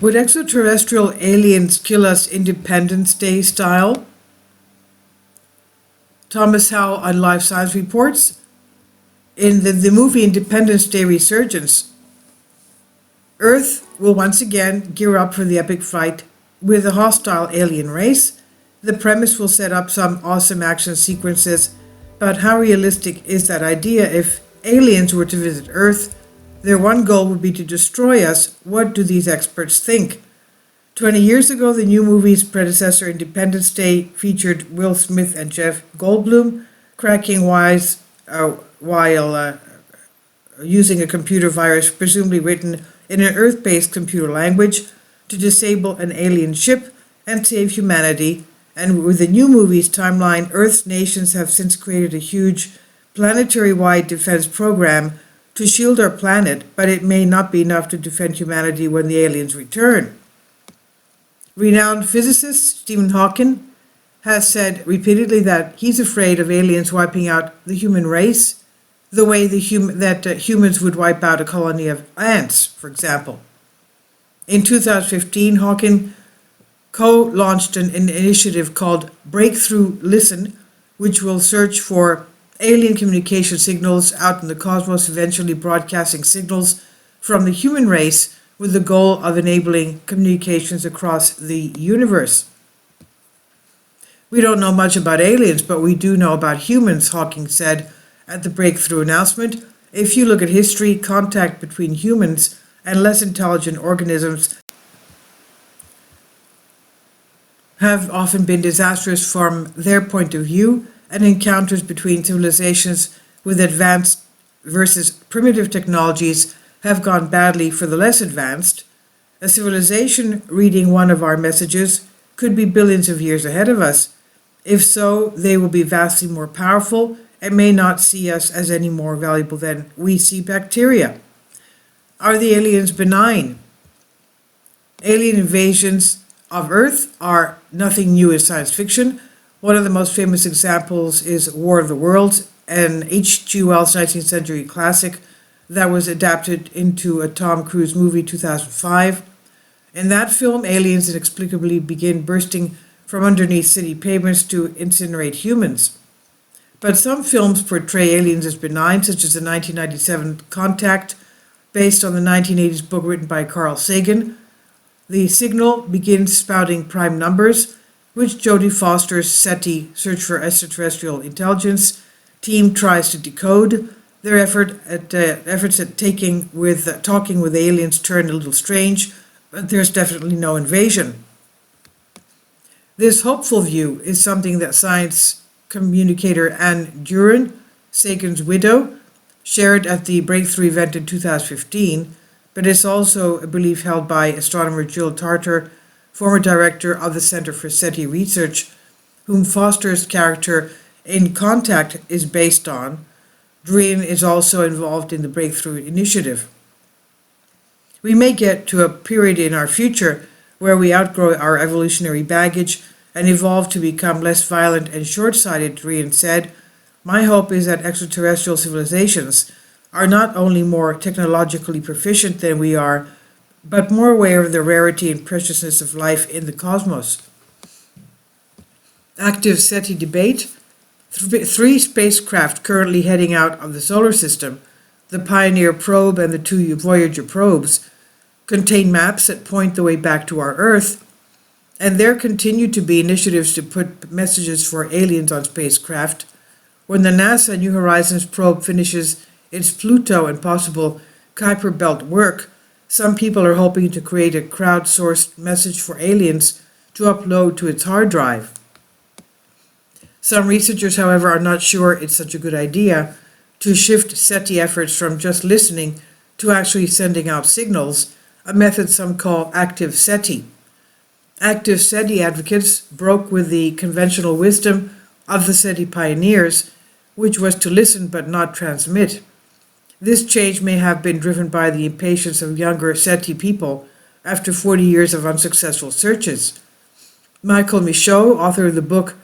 Would extraterrestrial aliens kill us Independence Day style? Thomas Howell on Live Science Reports. In the movie Independence Day Resurgence, Earth will once again gear up for the epic fight with a hostile alien race. The premise will set up some awesome action sequences, but how realistic is that idea? If aliens were to visit Earth, their one goal would be to destroy us. What do these experts think? 20 years ago, the new movie's predecessor, Independence Day, featured Will Smith and Jeff Goldblum cracking wise while using a computer virus presumably written in an Earth-based computer language to disable an alien ship and save humanity. And with the new movie's timeline, Earth's nations have since created a huge planetary-wide defense program to shield our planet, but it may not be enough to defend humanity when the aliens return. Renowned physicist Stephen Hawking has said repeatedly that he's afraid of aliens wiping out the human race the way humans would wipe out a colony of ants, for example. In 2015, Hawking co-launched an initiative called Breakthrough Listen, which will search for alien communication signals out in the cosmos, eventually broadcasting signals from the human race with the goal of enabling communications across the universe. We don't know much about aliens, but we do know about humans, Hawking said at the breakthrough announcement. If you look at history, contact between humans and less intelligent organisms have often been disastrous from their point of view, and encounters between civilizations with advanced versus primitive technologies have gone badly for the less advanced. A civilization reading one of our messages could be billions of years ahead of us. If so, they will be vastly more powerful and may not see us as any more valuable than we see bacteria. Are the aliens benign? Alien invasions of Earth are nothing new in science fiction. One of the most famous examples is War of the Worlds, an H.G. Wells 19th century classic that was adapted into a Tom Cruise movie 2005. In that film, aliens inexplicably begin bursting from underneath city pavements to incinerate humans. But some films portray aliens as benign, such as the 1997 Contact, based on the 1980s book written by Carl Sagan. The signal begins spouting prime numbers, which Jodie Foster's SETI, Search for Extraterrestrial Intelligence, team tries to decode. Their efforts at talking with aliens turn a little strange, but there's definitely no invasion. This hopeful view is something that science communicator Anne Duran, Sagan's widow, shared at the Breakthrough event in 2015, but it's also a belief held by astronomer Jill Tarter, former director of the Center for SETI Research, whom Foster's character in Contact is based on. Duran is also involved in the Breakthrough Initiative. We may get to a period in our future where we outgrow our evolutionary baggage and evolve to become less violent and short-sighted, Duran said. My hope is that extraterrestrial civilizations are not only more technologically proficient than we are, but more aware of the rarity and preciousness of life in the cosmos. Active SETI debate. 3 spacecraft currently heading out of the solar system, the Pioneer probe and the 2 Voyager probes, contain maps that point the way back to our Earth, and there continue to be initiatives to put messages for aliens on spacecraft. When the NASA New Horizons probe finishes its Pluto and possible Kuiper Belt work, some people are hoping to create a crowdsourced message for aliens to upload to its hard drive. Some researchers, however, are not sure it's such a good idea to shift SETI efforts from just listening to actually sending out signals, a method some call active SETI. Active SETI advocates broke with the conventional wisdom of the SETI pioneers, which was to listen but not transmit. This change may have been driven by the impatience of younger SETI people after 40 years of unsuccessful searches. Michael Michaud, author of the book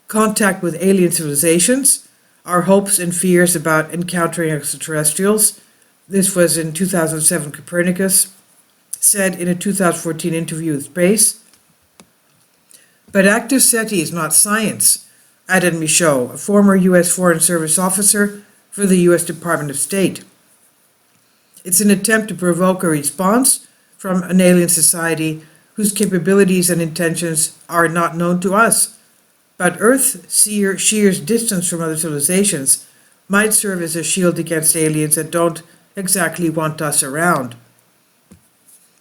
Contact with Alien Civilizations, Our Hopes and Fears About Encountering Extraterrestrials. This was in 2007 Copernicus. said in a 2014 interview with Space. But active SETI is not science, added Michaud, a former U.S. Foreign Service officer for the U.S. Department of State. It's an attempt to provoke a response from an alien society whose capabilities and intentions are not known to us. But Earth's sheer distance from other civilizations might serve as a shield against aliens that don't exactly want us around.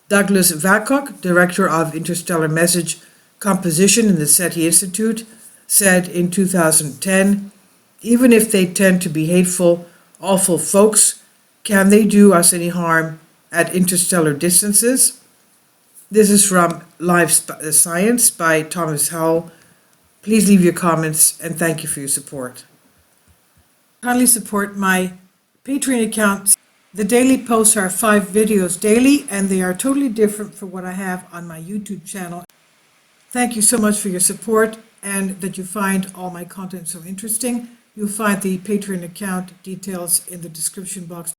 Douglas Vacock, director of Interstellar Message Composition in the SETI Institute, said in 2010, "Even if they tend to be hateful, awful folks, can they do us any harm at interstellar distances?" This is from Live Science by Thomas Howell. Please leave your comments and thank you for your support. Kindly support my Patreon account. The daily posts are 5 videos daily, and they are totally different from what I have on my YouTube channel. Thank you so much for your support and that you find all my content so interesting. You'll find the Patreon account details in the description box.